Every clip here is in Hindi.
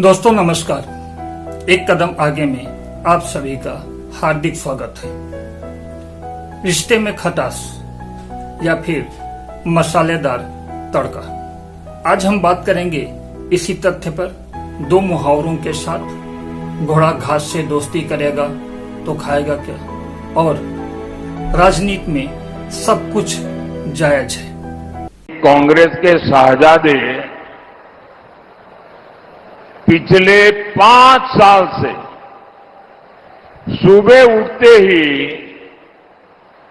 दोस्तों नमस्कार। एक कदम आगे में आप सभी का हार्दिक स्वागत है। रिश्ते में खटास या फिर मसालेदार तड़का, आज हम बात करेंगे इसी तथ्य पर। दो मुहावरों के साथ, घोड़ा घास से दोस्ती करेगा तो खाएगा क्या, और राजनीति में सब कुछ जायज है। कांग्रेस के शहजादे पिछले 5 साल से सुबह उठते ही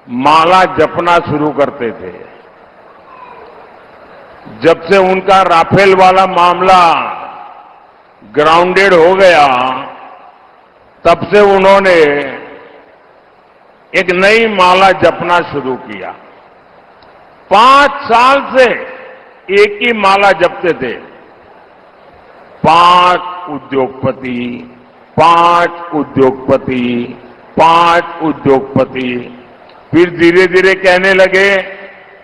माला जपना शुरू करते थे। जब से उनका राफेल वाला मामला ग्राउंडेड हो गया, तब से उन्होंने एक नई माला जपना शुरू किया। 5 साल से एक ही माला जपते थे। 5 उद्योगपति, 5 उद्योगपति, 5 उद्योगपति। फिर धीरे धीरे कहने लगे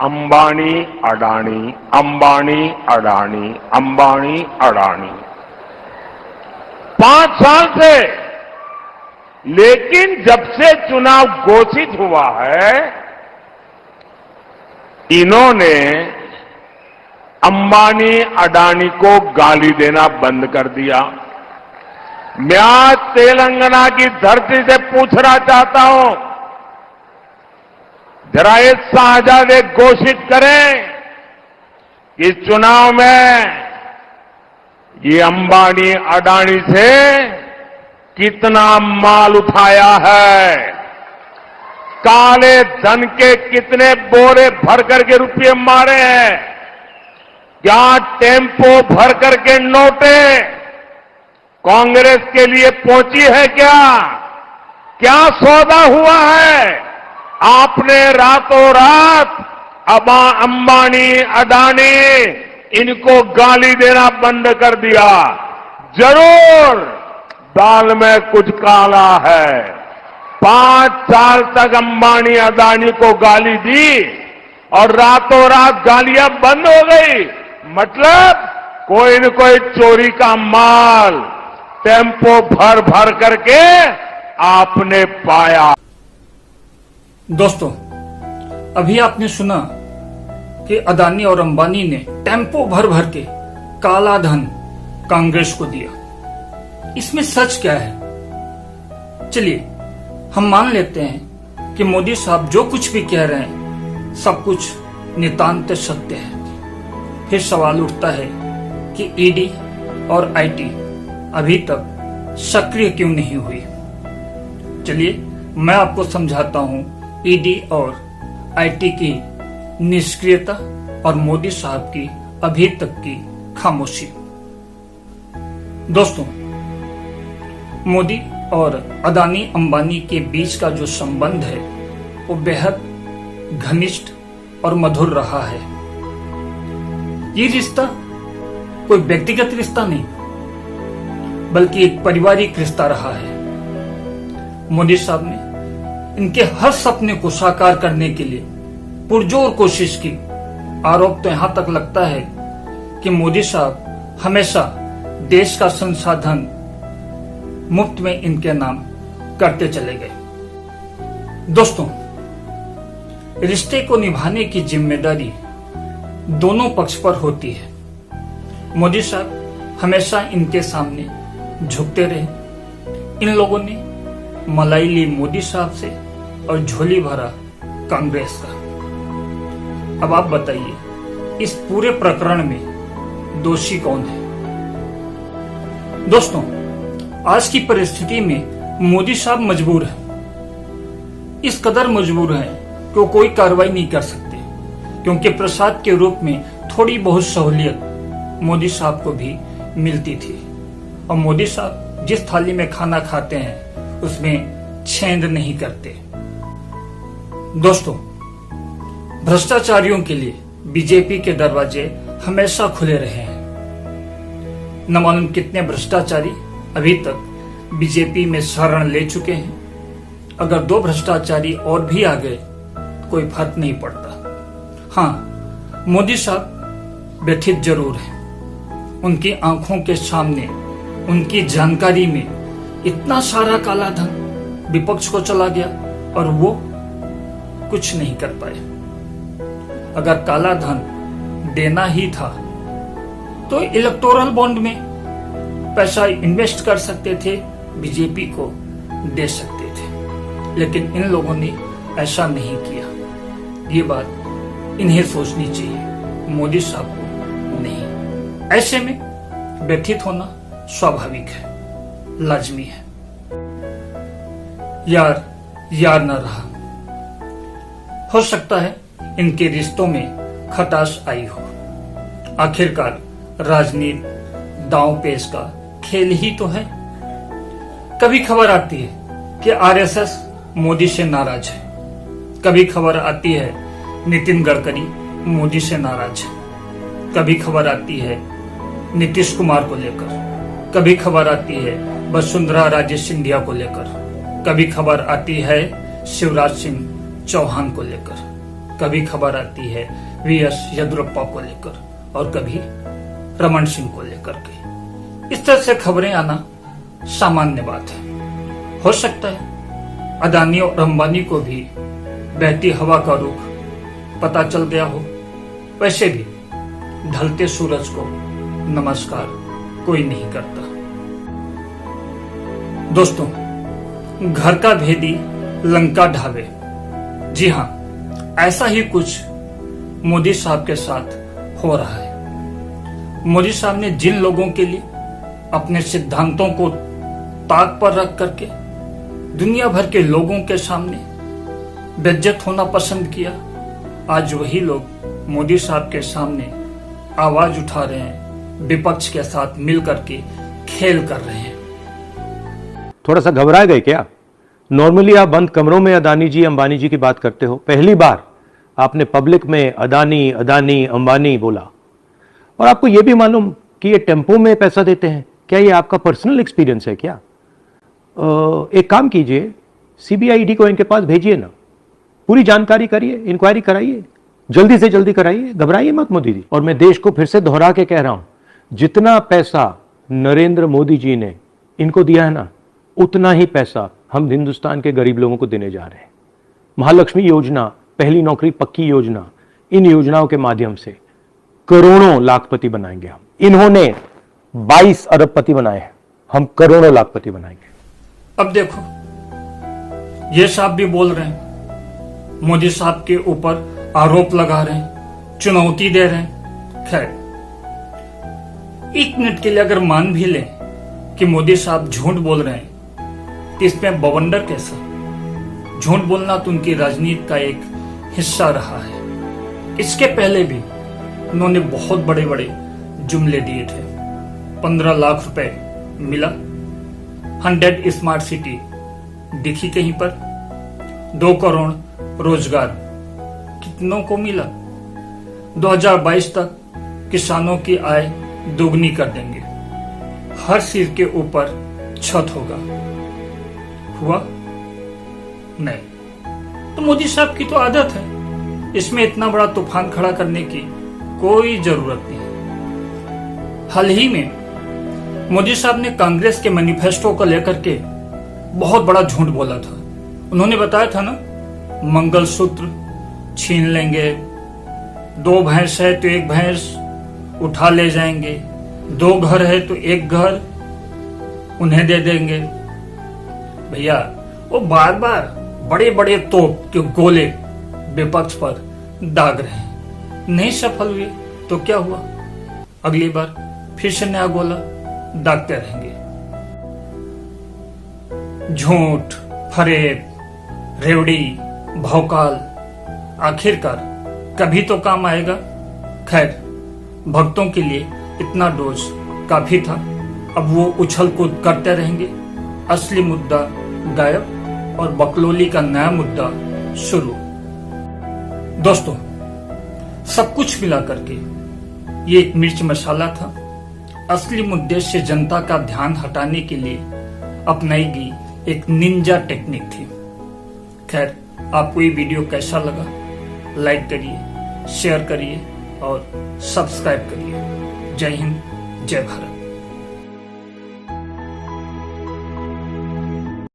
अंबानी अडानी, अंबानी अडानी, अंबानी अडानी। 5 साल से। लेकिन जब से चुनाव घोषित हुआ है, इन्होंने अंबानी अडानी को गाली देना बंद कर दिया। मैं आज तेलंगाना की धरती से पूछना चाहता हूं, जरा ये शहजादे घोषित करें कि चुनाव में ये अंबानी अडानी से कितना माल उठाया है, काले धन के कितने बोरे भर करके रुपये मारे हैं, क्या टेम्पो भर करके नोटे कांग्रेस के लिए पहुंची है, क्या सौदा हुआ है। आपने रातों रात अंबानी अडानी इनको गाली देना बंद कर दिया। जरूर दाल में कुछ काला है। 5 साल तक अंबानी अडानी को गाली दी और रातों रात गालियां बंद हो गई। मतलब कोई न कोई चोरी का माल टेम्पो भर भर करके आपने पाया। दोस्तों, अभी आपने सुना कि अदानी और अंबानी ने टेम्पो भर भर के काला धन कांग्रेस को दिया। इसमें सच क्या है? चलिए हम मान लेते हैं कि मोदी साहब जो कुछ भी कह रहे हैं सब कुछ नितांत सत्य है। फिर सवाल उठता है कि ईडी और आईटी अभी तक सक्रिय क्यों नहीं हुई। चलिए मैं आपको समझाता हूं ईडी और आईटी की निष्क्रियता और मोदी साहब की अभी तक की खामोशी। दोस्तों, मोदी और अदानी अंबानी के बीच का जो संबंध है वो बेहद घनिष्ठ और मधुर रहा है। ये रिश्ता कोई व्यक्तिगत रिश्ता नहीं, बल्कि एक पारिवारिक रिश्ता रहा है। मोदी साहब ने इनके हर सपने को साकार करने के लिए पुरजोर कोशिश की। आरोप तो यहां तक लगता है कि मोदी साहब हमेशा देश का संसाधन मुफ्त में इनके नाम करते चले गए। दोस्तों, रिश्ते को निभाने की जिम्मेदारी दोनों पक्ष पर होती है। मोदी साहब हमेशा इनके सामने झुकते रहे। इन लोगों ने मलाई ली मोदी साहब से और झोली भरा कांग्रेस का। अब आप बताइए, इस पूरे प्रकरण में दोषी कौन है? दोस्तों, आज की परिस्थिति में मोदी साहब मजबूर हैं। इस कदर मजबूर हैं कि वो कोई कार्रवाई नहीं कर सकते, क्योंकि प्रसाद के रूप में थोड़ी बहुत सहूलियत मोदी साहब को भी मिलती थी। और मोदी साहब जिस थाली में खाना खाते हैं उसमें छेद नहीं करते। दोस्तों, भ्रष्टाचारियों के लिए बीजेपी के दरवाजे हमेशा खुले रहे हैं। न मालूम कितने भ्रष्टाचारी अभी तक बीजेपी में शरण ले चुके हैं। अगर 2 भ्रष्टाचारी और भी आ गए कोई फर्क नहीं पड़ता। हाँ, मोदी साहब व्यथित जरूर हैं। उनकी आंखों के सामने उनकी जानकारी में इतना सारा काला धन विपक्ष को चला गया और वो कुछ नहीं कर पाए। अगर काला धन देना ही था तो इलेक्टोरल बॉन्ड में पैसा इन्वेस्ट कर सकते थे, बीजेपी को दे सकते थे, लेकिन इन लोगों ने ऐसा नहीं किया। ये बात इन्हें सोचनी चाहिए, मोदी साहब को नहीं। ऐसे में व्यथित होना स्वाभाविक है, लाजमी है। यार यार न रहा। हो सकता है इनके रिश्तों में खटास आई हो। आखिरकार राजनीति दांव पेच का खेल ही तो है। कभी खबर आती है कि आरएसएस मोदी से नाराज है, कभी खबर आती है नितिन गडकरी मोदी से नाराज है, कभी खबर आती है नीतीश कुमार को लेकर, कभी खबर आती है वसुंधरा राजे सिंधिया को लेकर, कभी खबर आती है शिवराज सिंह चौहान को लेकर, कभी खबर आती है वीएस येदियुरप्पा को लेकर और कभी रमन सिंह को लेकर के। इस तरह से खबरें आना सामान्य बात है। हो सकता है अदानी और अंबानी को भी बहती हवा का रुख पता चल गया हो। वैसे भी ढलते सूरज को नमस्कार कोई नहीं करता। दोस्तों, घर का भेदी लंका ढाबे, जी हां, ऐसा ही कुछ मोदी साहब के साथ हो रहा है। मोदी साहब ने जिन लोगों के लिए अपने सिद्धांतों को ताक पर रख करके दुनिया भर के लोगों के सामने बेइज्जत होना पसंद किया, आज वही लोग मोदी साहब के सामने आवाज उठा रहे हैं, विपक्ष के साथ मिलकर के खेल कर रहे हैं। थोड़ा सा घबरा गए क्या? नॉर्मली आप बंद कमरों में अदानी जी अंबानी जी की बात करते हो, पहली बार आपने पब्लिक में अदानी अदानी अंबानी बोला। और आपको यह भी मालूम कि ये टेम्पो में पैसा देते हैं। क्या ये आपका पर्सनल एक्सपीरियंस है क्या? एक काम कीजिए, सीबीआई को इनके पास भेजिए ना, पूरी जानकारी करिए, इंक्वायरी कराइए, जल्दी से जल्दी कराइए, घबराइए मत मोदी जी। और मैं देश को फिर से दोहरा के कह रहा हूं, जितना पैसा नरेंद्र मोदी जी ने इनको दिया है ना, उतना ही पैसा हम हिंदुस्तान के गरीब लोगों को देने जा रहे हैं। महालक्ष्मी योजना, पहली नौकरी पक्की योजना, इन योजनाओं के माध्यम से करोड़ों लाखपति बनाएंगे हम। इन्होंने 22 अरबपति बनाए हैं, हम करोड़ों लाखपति बनाएंगे। अब देखो, ये साहब भी बोल रहे हैं, मोदी साहब के ऊपर आरोप लगा रहे हैं, चुनौती दे रहे हैं। खैर, एक मिनट के लिए अगर मान भी लें कि मोदी साहब झूठ बोल रहे हैं, तो इसमें बवंडर कैसा? झूठ बोलना तो उनकी राजनीति का एक हिस्सा रहा है। इसके पहले भी उन्होंने बहुत बड़े बड़े जुमले दिए थे। 15 लाख रुपए मिला, 100 स्मार्ट सिटी दिखी कहीं पर, 2 करोड़ रोजगार कितनों को मिला, 2022 तक किसानों की आय दोगुनी कर देंगे, हर सिर के ऊपर छत होगा। हुआ नहीं। तो मोदी साहब की तो आदत है, इसमें इतना बड़ा तूफान खड़ा करने की कोई जरूरत नहीं। हाल ही में मोदी साहब ने कांग्रेस के मैनिफेस्टो को लेकर के बहुत बड़ा झूठ बोला था। उन्होंने बताया था ना, मंगलसूत्र छीन लेंगे, 2 भैंस है तो 1 भैंस उठा ले जाएंगे, 2 घर है तो 1 घर उन्हें दे देंगे। भैया, वो बार बार बड़े बड़े तोप के गोले विपक्ष पर दाग रहे हैं, नहीं सफल हुए तो क्या हुआ, अगली बार फिर से नया गोला दागते रहेंगे। झूठ, फरेब, रेवड़ी, भौकाल आखिरकार कभी तो काम आएगा। खैर, भक्तों के लिए इतना डोज काफी था, अब वो उछल कूद करते रहेंगे। असली मुद्दा गायब और बकलोली का नया मुद्दा शुरू। दोस्तों, सब कुछ मिला करके ये एक मिर्च मसाला था। असली मुद्दे से जनता का ध्यान हटाने के लिए अपनाई गई एक निंजा टेक्निक थी। खैर, आपको ये वीडियो कैसा लगा? लाइक करिए, शेयर करिए और सब्सक्राइब करिए। जय हिंद, जय भारत।